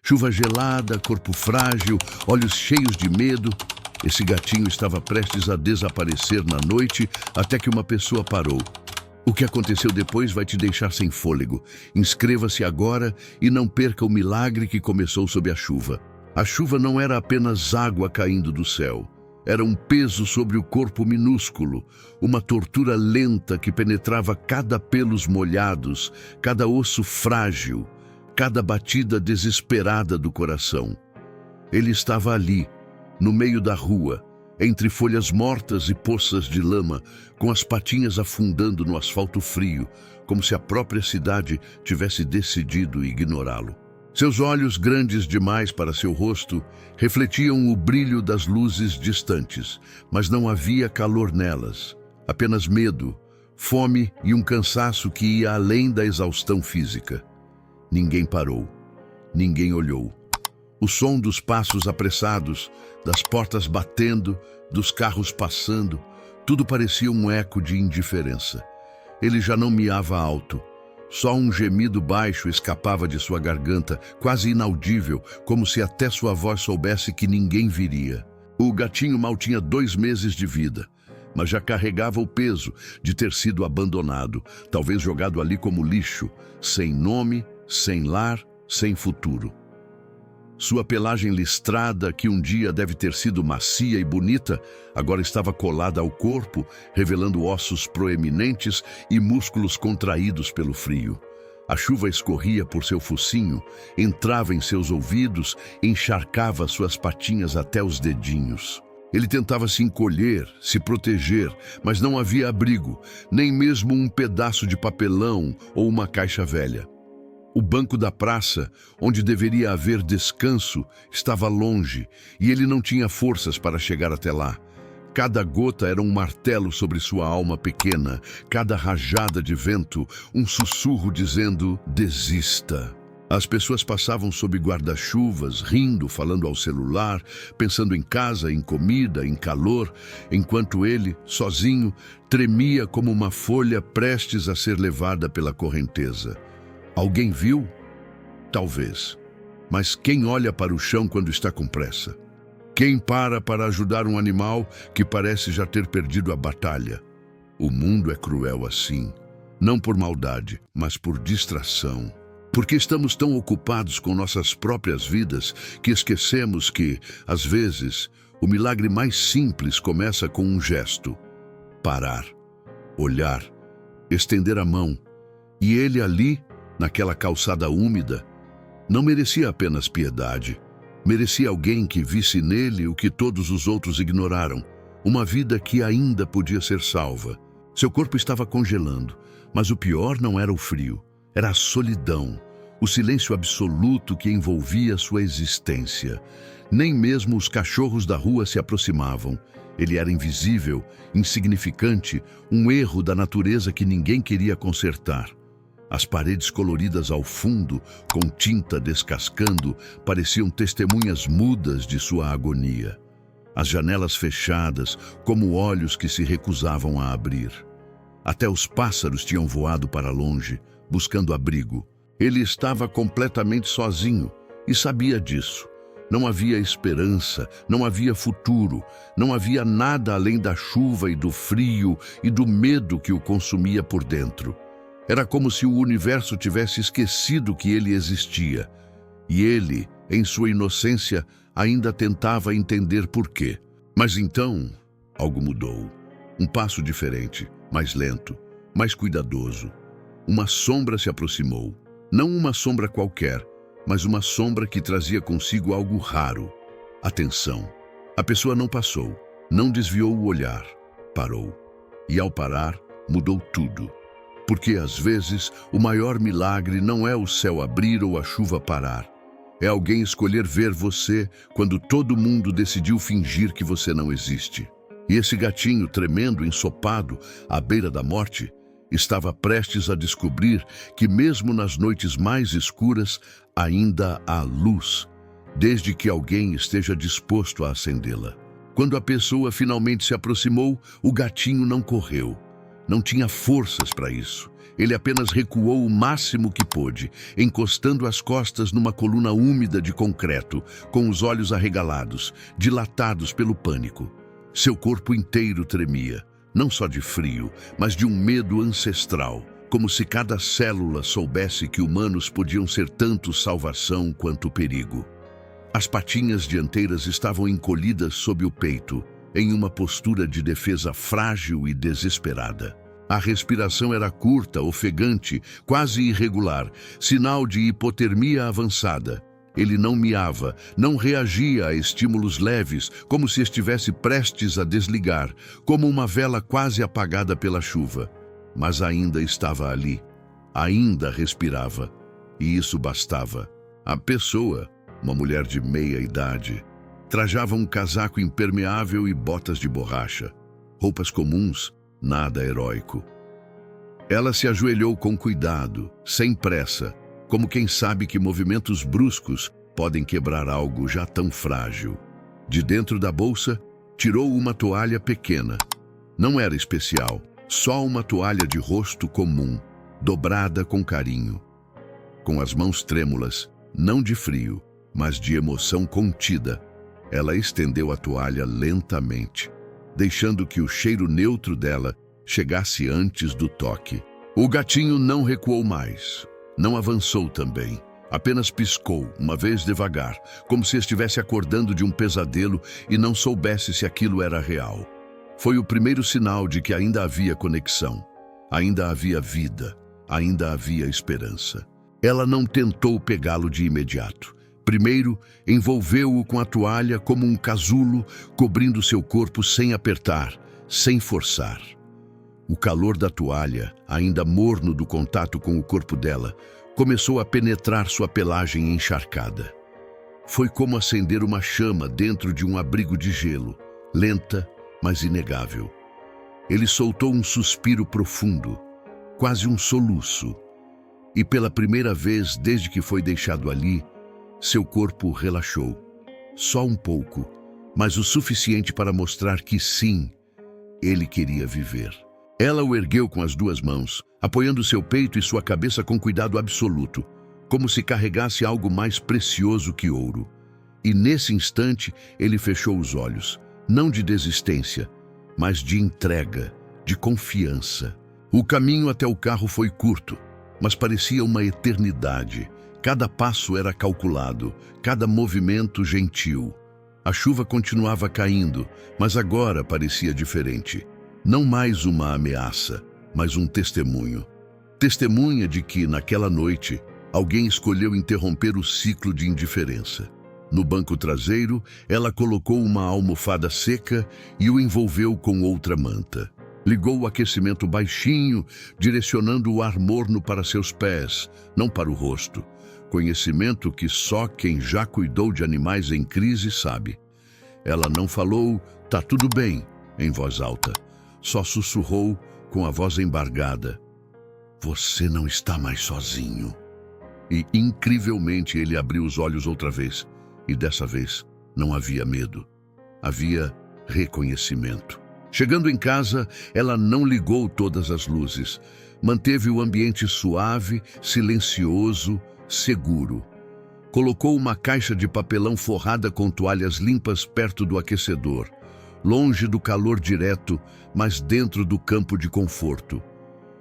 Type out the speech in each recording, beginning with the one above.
Chuva gelada, corpo frágil, olhos cheios de medo. Esse gatinho estava prestes a desaparecer na noite até que uma pessoa parou. O que aconteceu depois vai te deixar sem fôlego. Inscreva-se agora e não perca o milagre que começou sob a chuva. A chuva não era apenas água caindo do céu. Era um peso sobre o corpo minúsculo, uma tortura lenta que penetrava cada pelos molhados, cada osso frágil, cada batida desesperada do coração. Ele estava ali, no meio da rua, entre folhas mortas e poças de lama, com as patinhas afundando no asfalto frio, como se a própria cidade tivesse decidido ignorá-lo. Seus olhos, grandes demais para seu rosto, refletiam o brilho das luzes distantes, mas não havia calor nelas, apenas medo, fome e um cansaço que ia além da exaustão física. Ninguém parou, ninguém olhou. O som dos passos apressados, das portas batendo, dos carros passando, tudo parecia um eco de indiferença. Ele já não miava alto. Só um gemido baixo escapava de sua garganta, quase inaudível, como se até sua voz soubesse que ninguém viria. O gatinho mal tinha 2 meses de vida, mas já carregava o peso de ter sido abandonado, talvez jogado ali como lixo, sem nome, sem lar, sem futuro. Sua pelagem listrada, que um dia deve ter sido macia e bonita, agora estava colada ao corpo, revelando ossos proeminentes e músculos contraídos pelo frio. A chuva escorria por seu focinho, entrava em seus ouvidos, encharcava suas patinhas até os dedinhos. Ele tentava se encolher, se proteger, mas não havia abrigo, nem mesmo um pedaço de papelão ou uma caixa velha. O banco da praça, onde deveria haver descanso, estava longe e ele não tinha forças para chegar até lá. Cada gota era um martelo sobre sua alma pequena, cada rajada de vento, um sussurro dizendo: desista. As pessoas passavam sob guarda-chuvas, rindo, falando ao celular, pensando em casa, em comida, em calor, enquanto ele, sozinho, tremia como uma folha prestes a ser levada pela correnteza. Alguém viu? Talvez. Mas quem olha para o chão quando está com pressa? Quem para ajudar um animal que parece já ter perdido a batalha? O mundo é cruel assim, não por maldade, mas por distração. Porque estamos tão ocupados com nossas próprias vidas que esquecemos que, às vezes, o milagre mais simples começa com um gesto: parar, olhar, estender a mão. E ele ali, naquela calçada úmida, não merecia apenas piedade. Merecia alguém que visse nele o que todos os outros ignoraram, uma vida que ainda podia ser salva. Seu corpo estava congelando, mas o pior não era o frio, era a solidão, o silêncio absoluto que envolvia sua existência. Nem mesmo os cachorros da rua se aproximavam. Ele era invisível, insignificante, um erro da natureza que ninguém queria consertar. As paredes coloridas ao fundo, com tinta descascando, pareciam testemunhas mudas de sua agonia. As janelas fechadas, como olhos que se recusavam a abrir. Até os pássaros tinham voado para longe, buscando abrigo. Ele estava completamente sozinho e sabia disso. Não havia esperança, não havia futuro, não havia nada além da chuva e do frio e do medo que o consumia por dentro. Era como se o universo tivesse esquecido que ele existia. E ele, em sua inocência, ainda tentava entender por quê. Mas então, algo mudou. Um passo diferente, mais lento, mais cuidadoso. Uma sombra se aproximou. Não uma sombra qualquer, mas uma sombra que trazia consigo algo raro. Atenção. A pessoa não passou, não desviou o olhar. Parou. E ao parar, mudou tudo. Porque, às vezes, o maior milagre não é o céu abrir ou a chuva parar. É alguém escolher ver você quando todo mundo decidiu fingir que você não existe. E esse gatinho tremendo, ensopado, à beira da morte, estava prestes a descobrir que mesmo nas noites mais escuras ainda há luz, desde que alguém esteja disposto a acendê-la. Quando a pessoa finalmente se aproximou, o gatinho não correu. Não tinha forças para isso. Ele apenas recuou o máximo que pôde, encostando as costas numa coluna úmida de concreto, com os olhos arregalados, dilatados pelo pânico. Seu corpo inteiro tremia, não só de frio, mas de um medo ancestral, como se cada célula soubesse que humanos podiam ser tanto salvação quanto perigo. As patinhas dianteiras estavam encolhidas sob o peito, em uma postura de defesa frágil e desesperada. A respiração era curta, ofegante, quase irregular, sinal de hipotermia avançada. Ele não miava, não reagia a estímulos leves, como se estivesse prestes a desligar, como uma vela quase apagada pela chuva. Mas ainda estava ali, ainda respirava, e isso bastava. A pessoa, uma mulher de meia idade, trajava um casaco impermeável e botas de borracha. Roupas comuns, nada heróico. Ela se ajoelhou com cuidado, sem pressa, como quem sabe que movimentos bruscos podem quebrar algo já tão frágil. De dentro da bolsa, tirou uma toalha pequena. Não era especial, só uma toalha de rosto comum, dobrada com carinho. Com as mãos trêmulas, não de frio, mas de emoção contida, ela estendeu a toalha lentamente, deixando que o cheiro neutro dela chegasse antes do toque. O gatinho não recuou mais, não avançou também. Apenas piscou, uma vez devagar, como se estivesse acordando de um pesadelo e não soubesse se aquilo era real. Foi o primeiro sinal de que ainda havia conexão, ainda havia vida, ainda havia esperança. Ela não tentou pegá-lo de imediato. Primeiro, envolveu-o com a toalha como um casulo, cobrindo seu corpo sem apertar, sem forçar. O calor da toalha, ainda morno do contato com o corpo dela, começou a penetrar sua pelagem encharcada. Foi como acender uma chama dentro de um abrigo de gelo, lenta, mas inegável. Ele soltou um suspiro profundo, quase um soluço, e pela primeira vez desde que foi deixado ali, seu corpo relaxou. Só um pouco, mas o suficiente para mostrar que sim, ele queria viver. Ela o ergueu com as duas mãos, apoiando seu peito e sua cabeça com cuidado absoluto, como se carregasse algo mais precioso que ouro. E nesse instante, ele fechou os olhos, não de desistência, mas de entrega, de confiança. O caminho até o carro foi curto, mas parecia uma eternidade. Cada passo era calculado, cada movimento gentil. A chuva continuava caindo, mas agora parecia diferente. Não mais uma ameaça, mas um testemunho. Testemunha de que, naquela noite, alguém escolheu interromper o ciclo de indiferença. No banco traseiro, ela colocou uma almofada seca e o envolveu com outra manta. Ligou o aquecimento baixinho, direcionando o ar morno para seus pés, não para o rosto. Conhecimento que só quem já cuidou de animais em crise sabe. Ela não falou, "Tá tudo bem", em voz alta. Só sussurrou, com a voz embargada, "Você não está mais sozinho." E, incrivelmente, ele abriu os olhos outra vez. E dessa vez, não havia medo. Havia reconhecimento. Chegando em casa, ela não ligou todas as luzes. Manteve o ambiente suave, silencioso, seguro. Colocou uma caixa de papelão forrada com toalhas limpas perto do aquecedor, longe do calor direto, mas dentro do campo de conforto.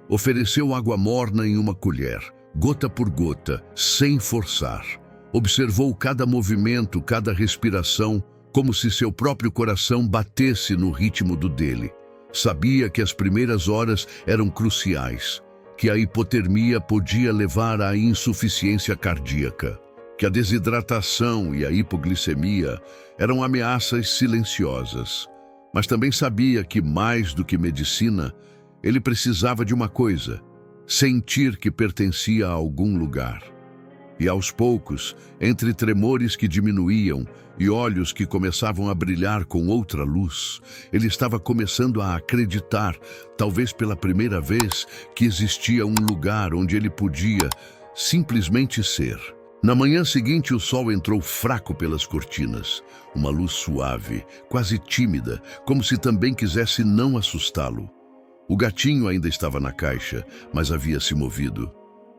Ofereceu água morna em uma colher, gota por gota, sem forçar. Observou cada movimento, cada respiração, como se seu próprio coração batesse no ritmo do dele. Sabia que as primeiras horas eram cruciais, que a hipotermia podia levar à insuficiência cardíaca, que a desidratação e a hipoglicemia eram ameaças silenciosas. Mas também sabia que, mais do que medicina, ele precisava de uma coisa: sentir que pertencia a algum lugar. E aos poucos, entre tremores que diminuíam e olhos que começavam a brilhar com outra luz, ele estava começando a acreditar, talvez pela primeira vez, que existia um lugar onde ele podia simplesmente ser. Na manhã seguinte, o sol entrou fraco pelas cortinas, uma luz suave, quase tímida, como se também quisesse não assustá-lo. O gatinho ainda estava na caixa, mas havia se movido.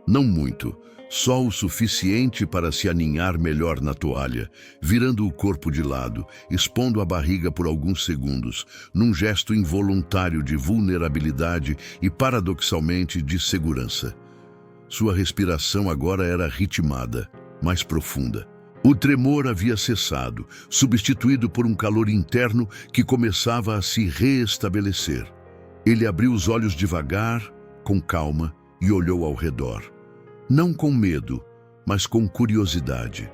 Não muito, só o suficiente para se aninhar melhor na toalha, virando o corpo de lado, expondo a barriga por alguns segundos, num gesto involuntário de vulnerabilidade e, paradoxalmente, de segurança. Sua respiração agora era ritmada, mais profunda. O tremor havia cessado, substituído por um calor interno que começava a se reestabelecer. Ele abriu os olhos devagar, com calma, e olhou ao redor. Não com medo, mas com curiosidade.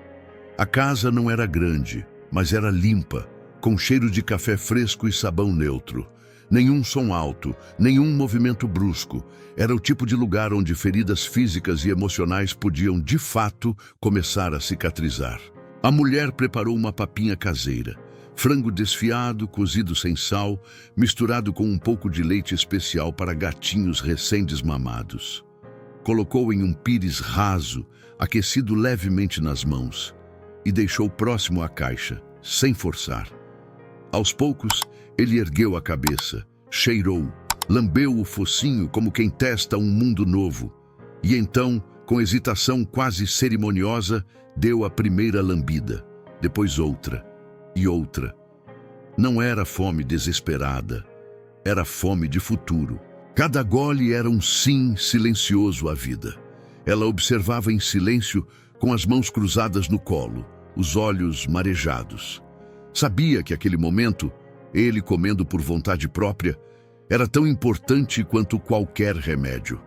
A casa não era grande, mas era limpa, com cheiro de café fresco e sabão neutro. Nenhum som alto, nenhum movimento brusco. Era o tipo de lugar onde feridas físicas e emocionais podiam, de fato, começar a cicatrizar. A mulher preparou uma papinha caseira. Frango desfiado, cozido sem sal, misturado com um pouco de leite especial para gatinhos recém-desmamados. Colocou em um pires raso, aquecido levemente nas mãos, e deixou próximo à caixa, sem forçar. Aos poucos, ele ergueu a cabeça, cheirou, lambeu o focinho como quem testa um mundo novo, e então, com hesitação quase cerimoniosa, deu a primeira lambida, depois outra e outra. Não era fome desesperada, era fome de futuro. Cada gole era um sim silencioso à vida. Ela observava em silêncio, com as mãos cruzadas no colo, os olhos marejados. Sabia que aquele momento, ele comendo por vontade própria, era tão importante quanto qualquer remédio.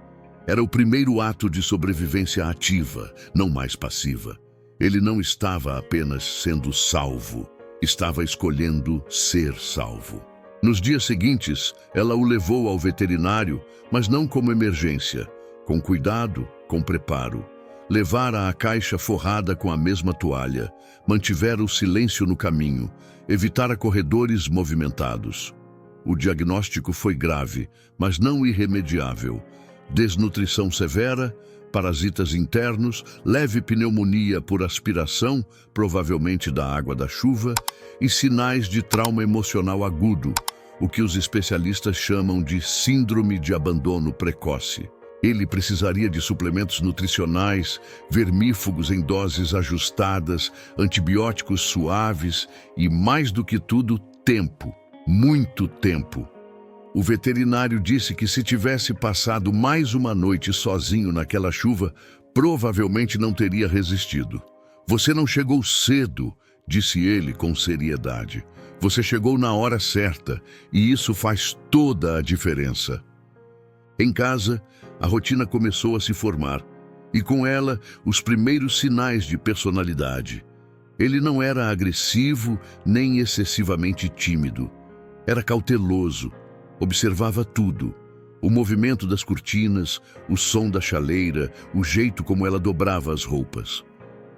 Era o primeiro ato de sobrevivência ativa, não mais passiva. Ele não estava apenas sendo salvo, estava escolhendo ser salvo. Nos dias seguintes, ela o levou ao veterinário, mas não como emergência, com cuidado, com preparo. Levara a caixa forrada com a mesma toalha, mantivera o silêncio no caminho, evitara corredores movimentados. O diagnóstico foi grave, mas não irremediável. Desnutrição severa, parasitas internos, leve pneumonia por aspiração, provavelmente da água da chuva, e sinais de trauma emocional agudo, o que os especialistas chamam de síndrome de abandono precoce. Ele precisaria de suplementos nutricionais, vermífugos em doses ajustadas, antibióticos suaves e, mais do que tudo, tempo. Muito tempo. O veterinário disse que se tivesse passado mais uma noite sozinho naquela chuva, provavelmente não teria resistido. Você não chegou cedo, disse ele com seriedade. Você chegou na hora certa, e isso faz toda a diferença. Em casa, a rotina começou a se formar, e com ela, os primeiros sinais de personalidade. Ele não era agressivo, nem excessivamente tímido. Era cauteloso, observava tudo. O movimento das cortinas, o som da chaleira, o jeito como ela dobrava as roupas.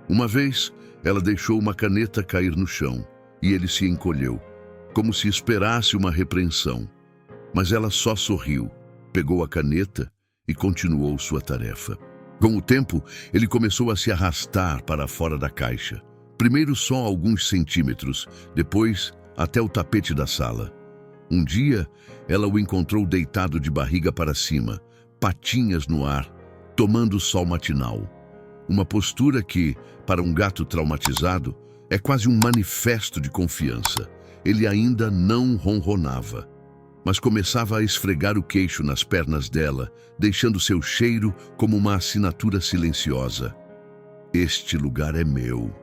Uma vez, ela deixou uma caneta cair no chão, e ele se encolheu, como se esperasse uma repreensão. Mas ela só sorriu, pegou a caneta e continuou sua tarefa. Com o tempo, ele começou a se arrastar para fora da caixa. Primeiro só alguns centímetros, depois até o tapete da sala. Um dia, ela o encontrou deitado de barriga para cima, patinhas no ar, tomando o sol matinal. Uma postura que, para um gato traumatizado, é quase um manifesto de confiança. Ele ainda não ronronava, mas começava a esfregar o queixo nas pernas dela, deixando seu cheiro como uma assinatura silenciosa. Este lugar é meu.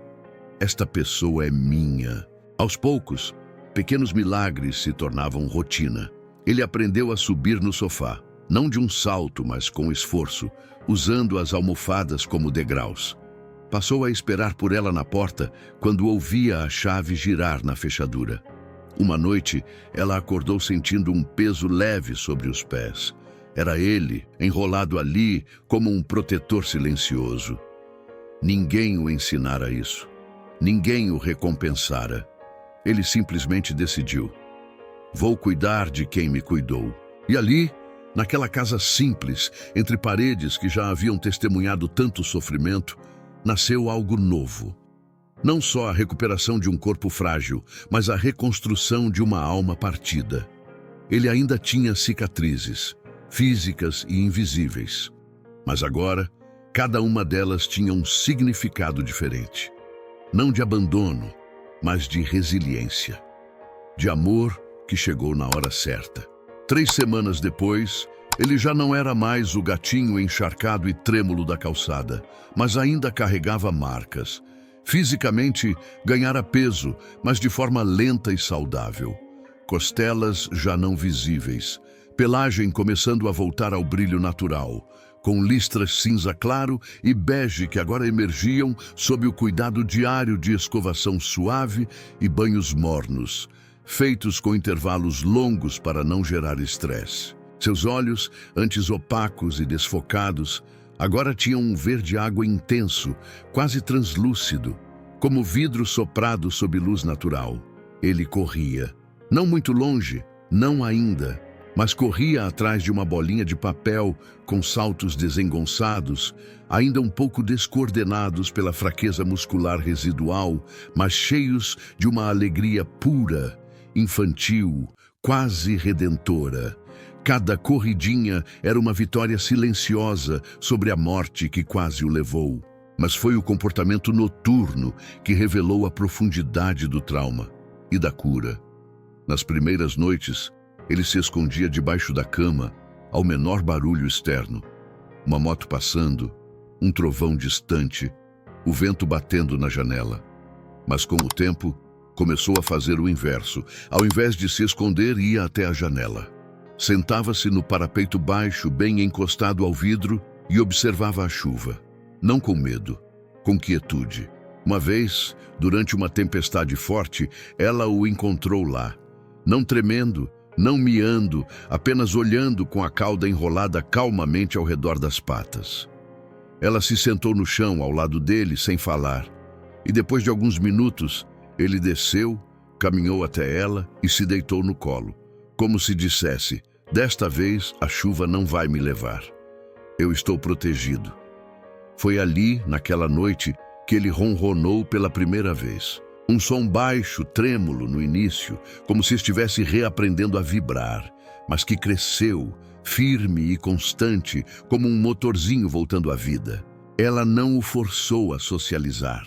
Esta pessoa é minha. Aos poucos, pequenos milagres se tornavam rotina. Ele aprendeu a subir no sofá, não de um salto, mas com esforço, usando as almofadas como degraus. Passou a esperar por ela na porta quando ouvia a chave girar na fechadura. Uma noite, ela acordou sentindo um peso leve sobre os pés. Era ele, enrolado ali como um protetor silencioso. Ninguém o ensinara isso. Ninguém o recompensara. Ele simplesmente decidiu: vou cuidar de quem me cuidou. E ali, naquela casa simples, entre paredes que já haviam testemunhado tanto sofrimento, nasceu algo novo. Não só a recuperação de um corpo frágil, mas a reconstrução de uma alma partida. Ele ainda tinha cicatrizes, físicas e invisíveis. Mas agora, cada uma delas tinha um significado diferente. Não de abandono, mas de resiliência. De amor que chegou na hora certa. 3 semanas depois, ele já não era mais o gatinho encharcado e trêmulo da calçada, mas ainda carregava marcas. Fisicamente, ganhara peso, mas de forma lenta e saudável. Costelas já não visíveis, pelagem começando a voltar ao brilho natural, com listras cinza claro e bege que agora emergiam sob o cuidado diário de escovação suave e banhos mornos, feitos com intervalos longos para não gerar estresse. Seus olhos, antes opacos e desfocados, agora tinham um verde-água intenso, quase translúcido, como vidro soprado sob luz natural. Ele corria. Não muito longe, não ainda, mas corria atrás de uma bolinha de papel com saltos desengonçados, ainda um pouco descoordenados pela fraqueza muscular residual, mas cheios de uma alegria pura, infantil, quase redentora. Cada corridinha era uma vitória silenciosa sobre a morte que quase o levou. Mas foi o comportamento noturno que revelou a profundidade do trauma e da cura. Nas primeiras noites, ele se escondia debaixo da cama ao menor barulho externo. Uma moto passando, um trovão distante, o vento batendo na janela. Mas com o tempo, começou a fazer o inverso. Ao invés de se esconder, ia até a janela. Sentava-se no parapeito baixo, bem encostado ao vidro, e observava a chuva. Não com medo, com quietude. Uma vez, durante uma tempestade forte, ela o encontrou lá. Não tremendo, não miando, apenas olhando com a cauda enrolada calmamente ao redor das patas. Ela se sentou no chão ao lado dele sem falar, e depois de alguns minutos, ele desceu, caminhou até ela e se deitou no colo, como se dissesse: desta vez a chuva não vai me levar. Eu estou protegido. Foi ali, naquela noite, que ele ronronou pela primeira vez. Um som baixo, trêmulo no início, como se estivesse reaprendendo a vibrar, mas que cresceu, firme e constante, como um motorzinho voltando à vida. Ela não o forçou a socializar.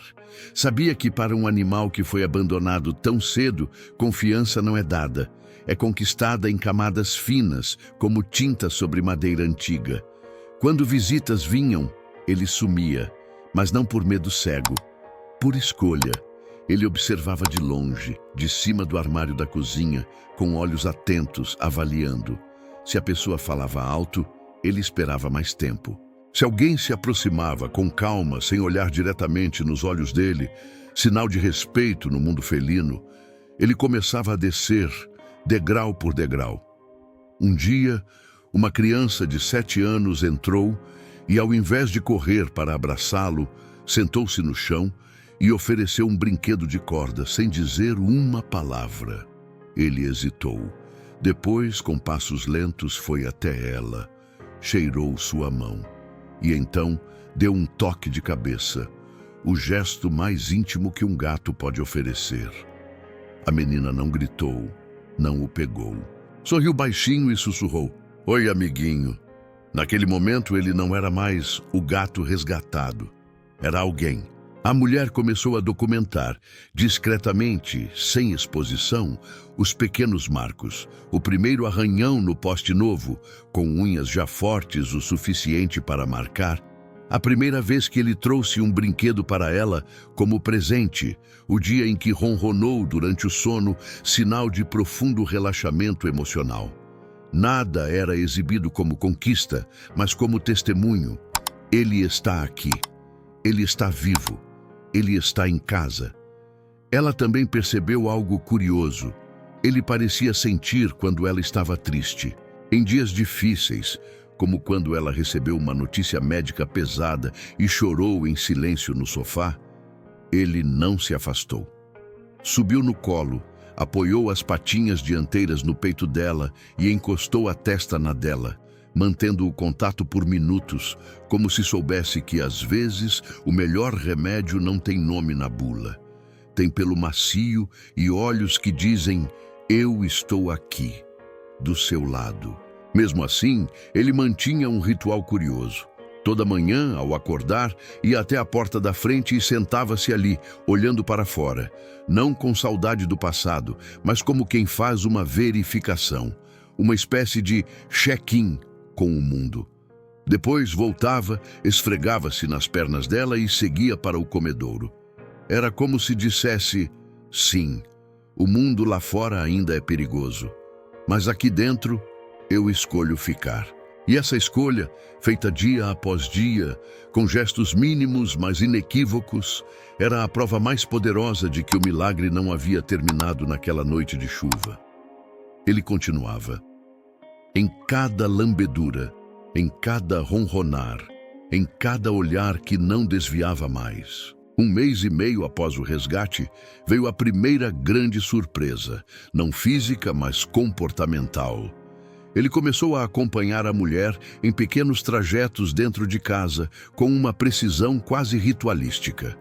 Sabia que para um animal que foi abandonado tão cedo, confiança não é dada. É conquistada em camadas finas, como tinta sobre madeira antiga. Quando visitas vinham, ele sumia, mas não por medo cego, por escolha. Ele observava de longe, de cima do armário da cozinha, com olhos atentos, avaliando. Se a pessoa falava alto, ele esperava mais tempo. Se alguém se aproximava com calma, sem olhar diretamente nos olhos dele, sinal de respeito no mundo felino, ele começava a descer, degrau por degrau. Um dia, uma criança de 7 anos entrou e, ao invés de correr para abraçá-lo, sentou-se no chão e ofereceu um brinquedo de corda sem dizer uma palavra. Ele hesitou. Depois, com passos lentos, foi até ela, cheirou sua mão e então deu um toque de cabeça, o gesto mais íntimo que um gato pode oferecer. A menina não gritou, não o pegou. Sorriu baixinho e sussurrou: "Oi, amiguinho." Naquele momento ele não era mais o gato resgatado, era alguém. A mulher começou a documentar, discretamente, sem exposição, os pequenos marcos. O primeiro arranhão no poste novo, com unhas já fortes o suficiente para marcar. A primeira vez que ele trouxe um brinquedo para ela como presente, o dia em que ronronou durante o sono, sinal de profundo relaxamento emocional. Nada era exibido como conquista, mas como testemunho. Ele está aqui. Ele está vivo. Ele está em casa. Ela também percebeu algo curioso. Ele parecia sentir quando ela estava triste. Em dias difíceis, como quando ela recebeu uma notícia médica pesada e chorou em silêncio no sofá, ele não se afastou. Subiu no colo, apoiou as patinhas dianteiras no peito dela e encostou a testa na dela, mantendo o contato por minutos, como se soubesse que, às vezes, o melhor remédio não tem nome na bula. Tem pelo macio e olhos que dizem: "Eu estou aqui." do seu lado. Mesmo assim, ele mantinha um ritual curioso. Toda manhã, ao acordar, ia até a porta da frente e sentava-se ali, olhando para fora, não com saudade do passado, mas como quem faz uma verificação, uma espécie de check-in com o mundo. Depois voltava, esfregava-se nas pernas dela e seguia para o comedouro. Era como se dissesse: sim, o mundo lá fora ainda é perigoso, mas aqui dentro eu escolho ficar. E essa escolha, feita dia após dia, com gestos mínimos, mas inequívocos, era a prova mais poderosa de que o milagre não havia terminado naquela noite de chuva. Ele continuava. Em cada lambedura, em cada ronronar, em cada olhar que não desviava mais. 1 mês e meio após o resgate, veio a primeira grande surpresa, não física, mas comportamental. Ele começou a acompanhar a mulher em pequenos trajetos dentro de casa, com uma precisão quase ritualística.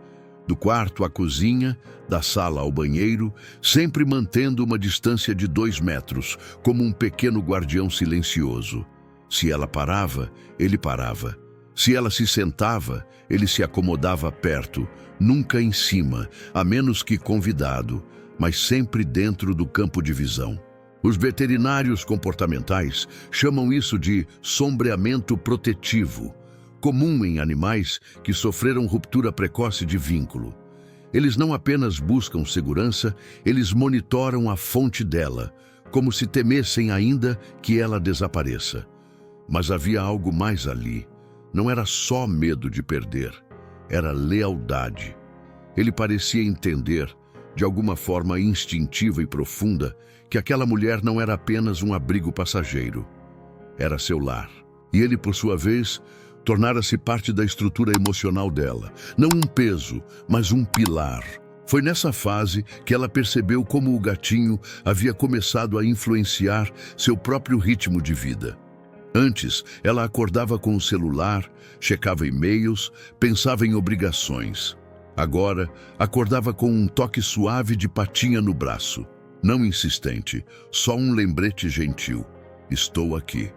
Do quarto à cozinha, da sala ao banheiro, sempre mantendo uma distância de 2 metros, como um pequeno guardião silencioso. Se ela parava, ele parava. Se ela se sentava, ele se acomodava perto, nunca em cima, a menos que convidado, mas sempre dentro do campo de visão. Os veterinários comportamentais chamam isso de sombreamento protetivo, comum em animais que sofreram ruptura precoce de vínculo. Eles não apenas buscam segurança, eles monitoram a fonte dela, como se temessem ainda que ela desapareça. Mas havia algo mais ali. Não era só medo de perder, era lealdade. Ele parecia entender, de alguma forma instintiva e profunda, que aquela mulher não era apenas um abrigo passageiro. Era seu lar. E ele, por sua vez, tornara-se parte da estrutura emocional dela. Não um peso, mas um pilar. Foi nessa fase que ela percebeu como o gatinho havia começado a influenciar seu próprio ritmo de vida. Antes, ela acordava com o celular, checava e-mails, pensava em obrigações. Agora, acordava com um toque suave de patinha no braço. Não insistente, só um lembrete gentil. Estou aqui.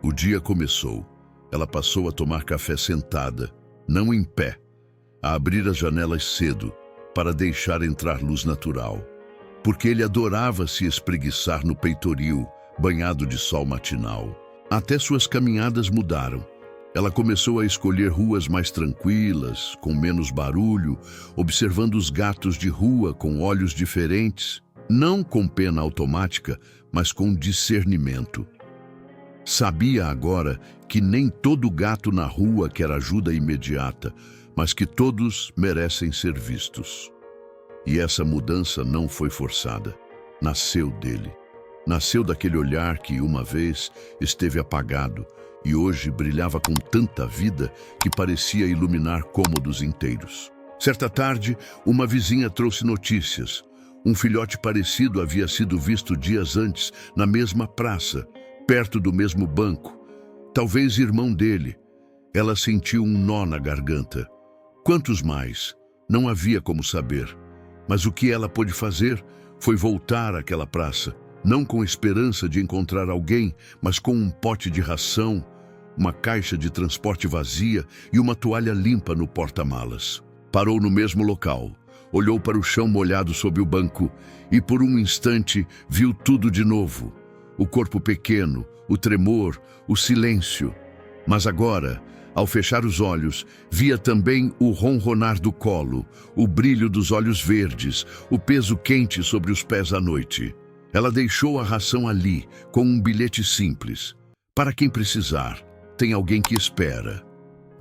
O dia começou. Ela passou a tomar café sentada, não em pé, a abrir as janelas cedo, para deixar entrar luz natural. Porque ele adorava se espreguiçar no peitoril, banhado de sol matinal. Até suas caminhadas mudaram. Ela começou a escolher ruas mais tranquilas, com menos barulho, observando os gatos de rua com olhos diferentes, não com pena automática, mas com discernimento. Sabia agora que nem todo gato na rua quer ajuda imediata, mas que todos merecem ser vistos. E essa mudança não foi forçada, nasceu dele. Nasceu daquele olhar que uma vez esteve apagado e hoje brilhava com tanta vida que parecia iluminar cômodos inteiros. Certa tarde, uma vizinha trouxe notícias. Um filhote parecido havia sido visto dias antes na mesma praça, perto do mesmo banco. Talvez irmão dele. Ela sentiu um nó na garganta. Quantos mais? Não havia como saber. Mas o que ela pôde fazer foi voltar àquela praça, não com esperança de encontrar alguém, mas com um pote de ração, uma caixa de transporte vazia e uma toalha limpa no porta-malas. Parou no mesmo local, olhou para o chão molhado sob o banco e por um instante viu tudo de novo. O corpo pequeno, o tremor, o silêncio. Mas agora, ao fechar os olhos, via também o ronronar do colo, o brilho dos olhos verdes, o peso quente sobre os pés à noite. Ela deixou a ração ali, com um bilhete simples. Para quem precisar, tem alguém que espera.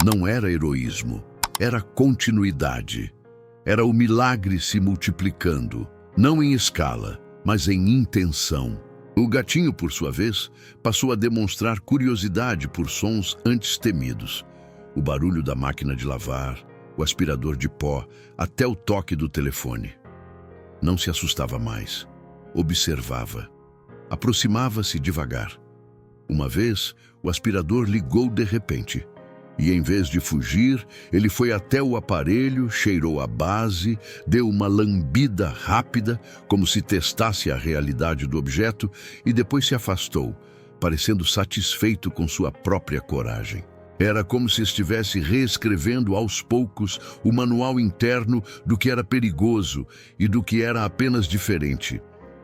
Não era heroísmo, era continuidade. Era o milagre se multiplicando, não em escala, mas em intenção. O gatinho, por sua vez, passou a demonstrar curiosidade por sons antes temidos. O barulho da máquina de lavar, o aspirador de pó, até o toque do telefone. Não se assustava mais. Observava. Aproximava-se devagar. Uma vez, o aspirador ligou de repente. E em vez de fugir, ele foi até o aparelho, cheirou a base, deu uma lambida rápida, como se testasse a realidade do objeto, e depois se afastou, parecendo satisfeito com sua própria coragem. Era como se estivesse reescrevendo aos poucos o manual interno do que era perigoso e do que era apenas diferente.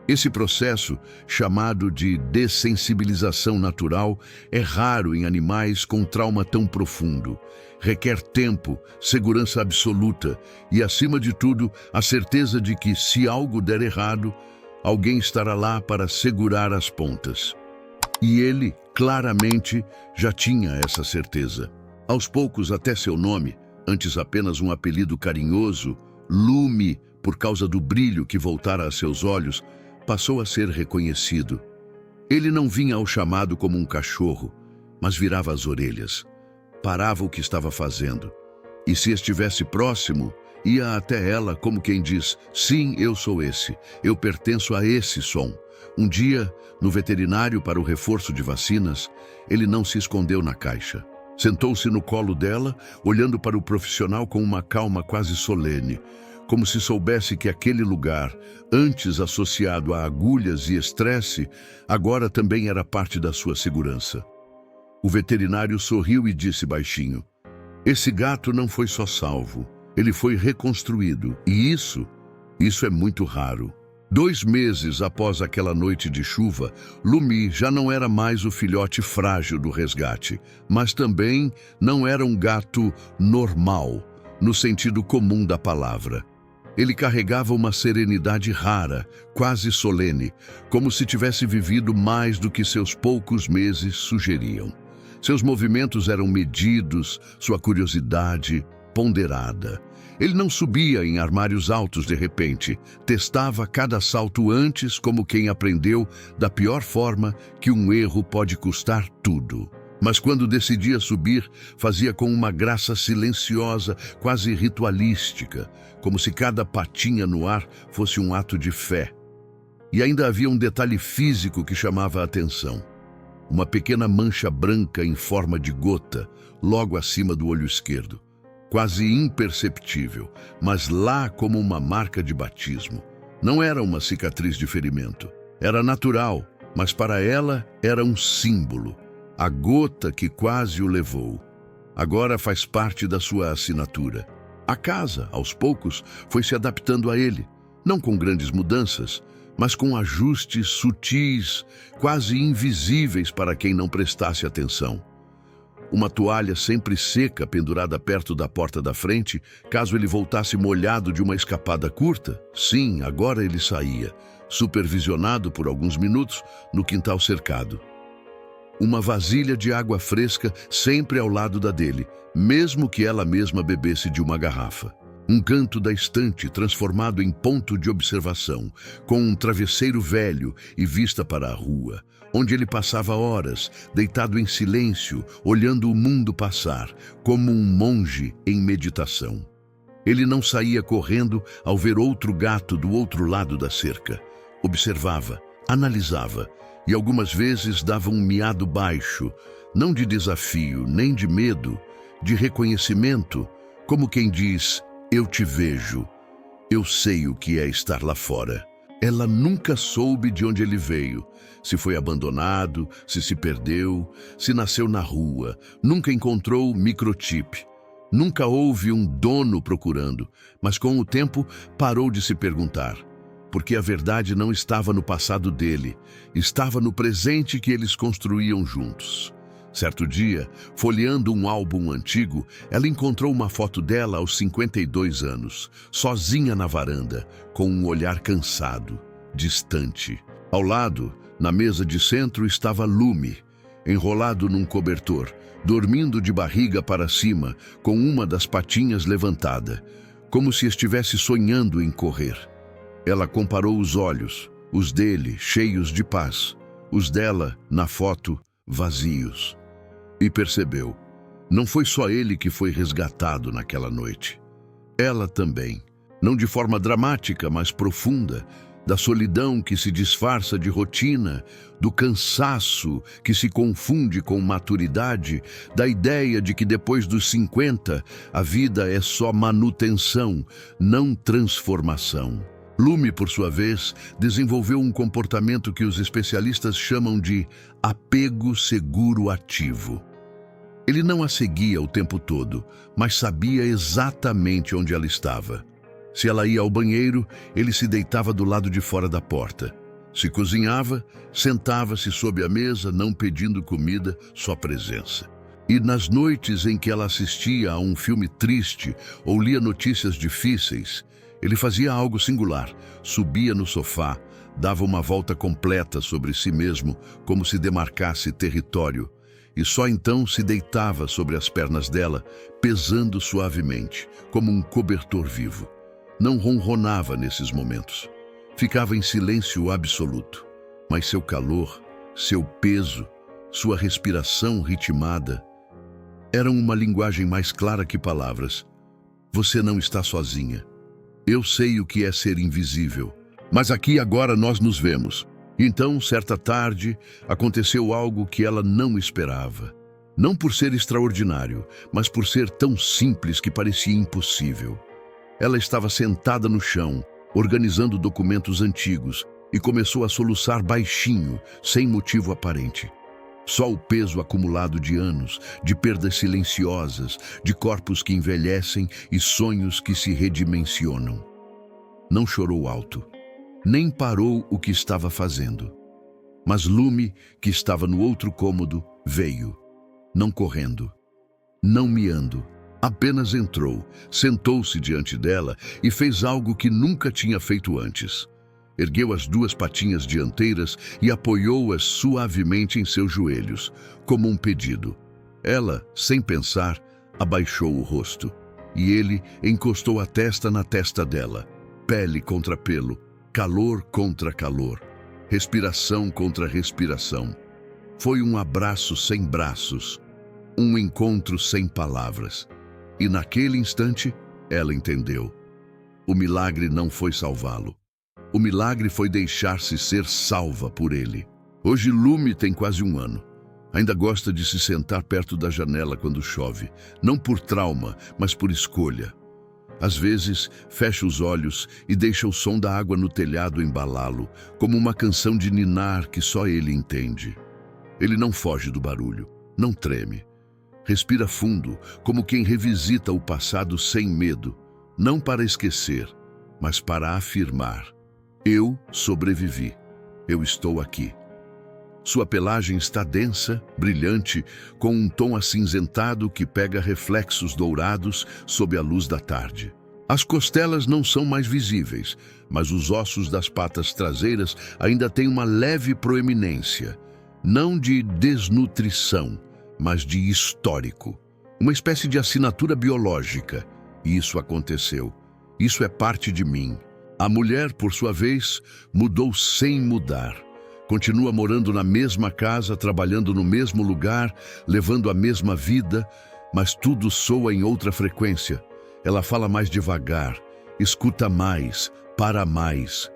Esse processo, chamado de dessensibilização natural, é raro em animais com trauma tão profundo. Requer tempo, segurança absoluta e, acima de tudo, a certeza de que, se algo der errado, alguém estará lá para segurar as pontas. E ele, claramente, já tinha essa certeza. Aos poucos, até seu nome, antes apenas um apelido carinhoso, Lume, por causa do brilho que voltara a seus olhos, passou a ser reconhecido. Ele não vinha ao chamado como um cachorro, mas virava as orelhas. Parava o que estava fazendo. E se estivesse próximo, ia até ela como quem diz: sim, eu sou esse, eu pertenço a esse som. Um dia, no veterinário para o reforço de vacinas, ele não se escondeu na caixa. Sentou-se no colo dela, olhando para o profissional com uma calma quase solene, como se soubesse que aquele lugar, antes associado a agulhas e estresse, agora também era parte da sua segurança. O veterinário sorriu e disse baixinho: esse gato não foi só salvo, ele foi reconstruído, e isso é muito raro. 2 meses após aquela noite de chuva, Lumi já não era mais o filhote frágil do resgate, mas também não era um gato normal, no sentido comum da palavra. Ele carregava uma serenidade rara, quase solene, como se tivesse vivido mais do que seus poucos meses sugeriam. Seus movimentos eram medidos, sua curiosidade ponderada. Ele não subia em armários altos de repente, testava cada salto antes como quem aprendeu da pior forma que um erro pode custar tudo. Mas quando decidia subir, fazia com uma graça silenciosa, quase ritualística, como se cada patinha no ar fosse um ato de fé. E ainda havia um detalhe físico que chamava a atenção. Uma pequena mancha branca em forma de gota, logo acima do olho esquerdo. Quase imperceptível, mas lá como uma marca de batismo. Não era uma cicatriz de ferimento. Era natural, mas para ela era um símbolo. A gota que quase o levou. Agora faz parte da sua assinatura. A casa, aos poucos, foi se adaptando a ele, não com grandes mudanças, mas com ajustes sutis, quase invisíveis para quem não prestasse atenção. Uma toalha sempre seca pendurada perto da porta da frente, caso ele voltasse molhado de uma escapada curta. Sim, agora ele saía, supervisionado por alguns minutos, no quintal cercado. Uma vasilha de água fresca sempre ao lado da dele, mesmo que ela mesma bebesse de uma garrafa. Um canto da estante transformado em ponto de observação, com um travesseiro velho e vista para a rua, onde ele passava horas, deitado em silêncio, olhando o mundo passar, como um monge em meditação. Ele não saía correndo ao ver outro gato do outro lado da cerca. Observava, analisava, e algumas vezes dava um miado baixo, não de desafio, nem de medo, de reconhecimento, como quem diz: eu te vejo, eu sei o que é estar lá fora. Ela nunca soube de onde ele veio, se foi abandonado, se perdeu, se nasceu na rua, nunca encontrou microchip. Nunca houve um dono procurando, mas com o tempo parou de se perguntar, porque a verdade não estava no passado dele, estava no presente que eles construíam juntos. Certo dia, folheando um álbum antigo, ela encontrou uma foto dela aos 52 anos, sozinha na varanda, com um olhar cansado, distante. Ao lado, na mesa de centro, estava Lumi, enrolado num cobertor, dormindo de barriga para cima, com uma das patinhas levantada, como se estivesse sonhando em correr. Ela comparou os olhos, os dele cheios de paz, os dela, na foto, vazios. E percebeu, não foi só ele que foi resgatado naquela noite. Ela também, não de forma dramática, mas profunda, da solidão que se disfarça de rotina, do cansaço que se confunde com maturidade, da ideia de que depois dos 50 a vida é só manutenção, não transformação. Lume, por sua vez, desenvolveu um comportamento que os especialistas chamam de apego seguro ativo. Ele não a seguia o tempo todo, mas sabia exatamente onde ela estava. Se ela ia ao banheiro, ele se deitava do lado de fora da porta. Se cozinhava, sentava-se sob a mesa, não pedindo comida, só presença. E nas noites em que ela assistia a um filme triste ou lia notícias difíceis, ele fazia algo singular, subia no sofá, dava uma volta completa sobre si mesmo, como se demarcasse território, e só então se deitava sobre as pernas dela, pesando suavemente, como um cobertor vivo. Não ronronava nesses momentos. Ficava em silêncio absoluto, mas seu calor, seu peso, sua respiração ritmada, eram uma linguagem mais clara que palavras. Você não está sozinha. Eu sei o que é ser invisível, mas aqui e agora nós nos vemos. Então, certa tarde, aconteceu algo que ela não esperava. Não por ser extraordinário, mas por ser tão simples que parecia impossível. Ela estava sentada no chão, organizando documentos antigos, e começou a soluçar baixinho, sem motivo aparente. Só o peso acumulado de anos, de perdas silenciosas, de corpos que envelhecem e sonhos que se redimensionam. Não chorou alto, nem parou o que estava fazendo. Mas Lume, que estava no outro cômodo, veio. Não correndo, não miando, apenas entrou, sentou-se diante dela e fez algo que nunca tinha feito antes. Ergueu as duas patinhas dianteiras e apoiou-as suavemente em seus joelhos, como um pedido. Ela, sem pensar, abaixou o rosto, e ele encostou a testa na testa dela, pele contra pelo, calor contra calor, respiração contra respiração. Foi um abraço sem braços, um encontro sem palavras. E naquele instante, ela entendeu. O milagre não foi salvá-lo. O milagre foi deixar-se ser salva por ele. Hoje Lume tem quase 1 ano. Ainda gosta de se sentar perto da janela quando chove, não por trauma, mas por escolha. Às vezes, fecha os olhos e deixa o som da água no telhado embalá-lo, como uma canção de ninar que só ele entende. Ele não foge do barulho, não treme. Respira fundo, como quem revisita o passado sem medo, não para esquecer, mas para afirmar. Eu sobrevivi. Eu estou aqui. Sua pelagem está densa, brilhante, com um tom acinzentado que pega reflexos dourados sob a luz da tarde. As costelas não são mais visíveis, mas os ossos das patas traseiras ainda têm uma leve proeminência, não de desnutrição, mas de histórico. Uma espécie de assinatura biológica. E isso aconteceu. Isso é parte de mim. A mulher, por sua vez, mudou sem mudar. Continua morando na mesma casa, trabalhando no mesmo lugar, levando a mesma vida, mas tudo soa em outra frequência. Ela fala mais devagar, escuta mais, para mais.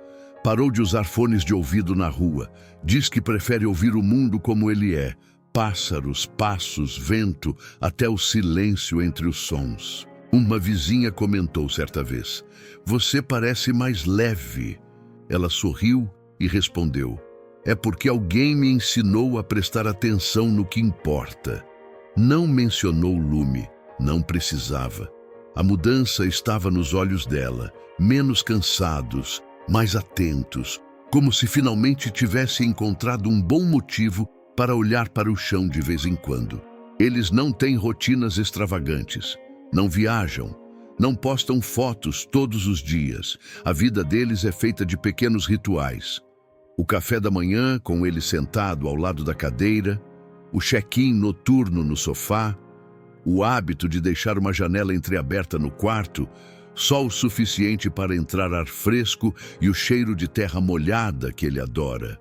Parou de usar fones de ouvido na rua. Diz que prefere ouvir o mundo como ele é. Pássaros, passos, vento, até o silêncio entre os sons. Uma vizinha comentou certa vez: "Você parece mais leve." Ela sorriu e respondeu: "É porque alguém me ensinou a prestar atenção no que importa." Não mencionou Lume, não precisava. A mudança estava nos olhos dela, menos cansados, mais atentos, como se finalmente tivesse encontrado um bom motivo para olhar para o chão de vez em quando. Eles não têm rotinas extravagantes. Não viajam, não postam fotos todos os dias. A vida deles é feita de pequenos rituais. O café da manhã, com ele sentado ao lado da cadeira, o check-in noturno no sofá, o hábito de deixar uma janela entreaberta no quarto, só o suficiente para entrar ar fresco e o cheiro de terra molhada que ele adora.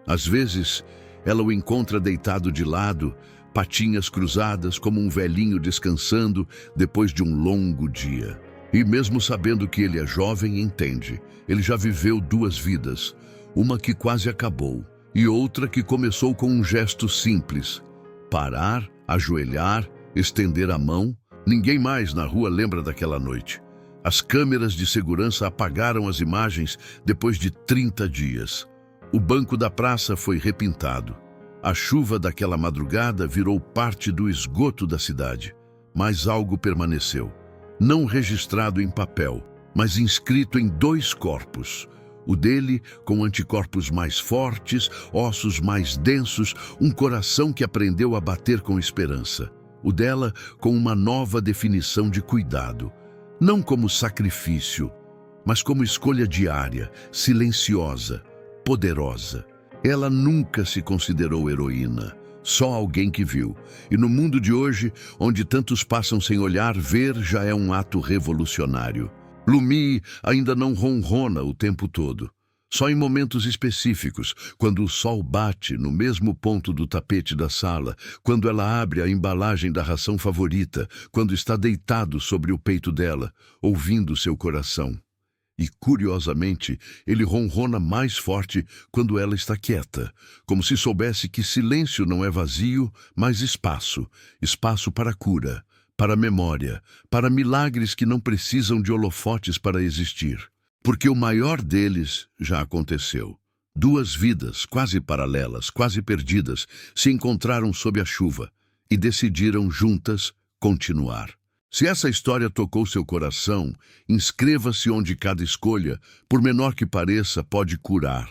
Às vezes, ela o encontra deitado de lado, patinhas cruzadas como um velhinho descansando depois de um longo dia. E mesmo sabendo que ele é jovem, entende. Ele já viveu 2 vidas, uma que quase acabou e outra que começou com um gesto simples. Parar, ajoelhar, estender a mão. Ninguém mais na rua lembra daquela noite. As câmeras de segurança apagaram as imagens depois de 30 dias. O banco da praça foi repintado. A chuva daquela madrugada virou parte do esgoto da cidade. Mas algo permaneceu. Não registrado em papel, mas inscrito em 2 corpos. O dele, com anticorpos mais fortes, ossos mais densos, um coração que aprendeu a bater com esperança. O dela, com uma nova definição de cuidado. Não como sacrifício, mas como escolha diária, silenciosa, poderosa. Ela nunca se considerou heroína, só alguém que viu. E no mundo de hoje, onde tantos passam sem olhar, ver já é um ato revolucionário. Lumi ainda não ronrona o tempo todo. Só em momentos específicos, quando o sol bate no mesmo ponto do tapete da sala, quando ela abre a embalagem da ração favorita, quando está deitado sobre o peito dela, ouvindo seu coração. E, curiosamente, ele ronrona mais forte quando ela está quieta, como se soubesse que silêncio não é vazio, mas espaço. Espaço para cura, para memória, para milagres que não precisam de holofotes para existir. Porque o maior deles já aconteceu. 2 vidas, quase paralelas, quase perdidas, se encontraram sob a chuva e decidiram juntas continuar. Se essa história tocou seu coração, inscreva-se onde cada escolha, por menor que pareça, pode curar.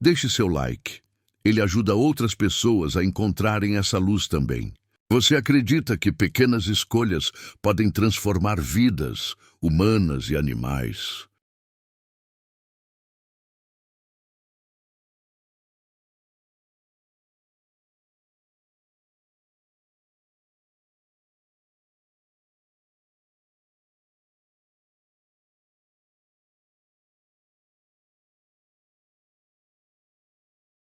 Deixe seu like. Ele ajuda outras pessoas a encontrarem essa luz também. Você acredita que pequenas escolhas podem transformar vidas, humanas e animais?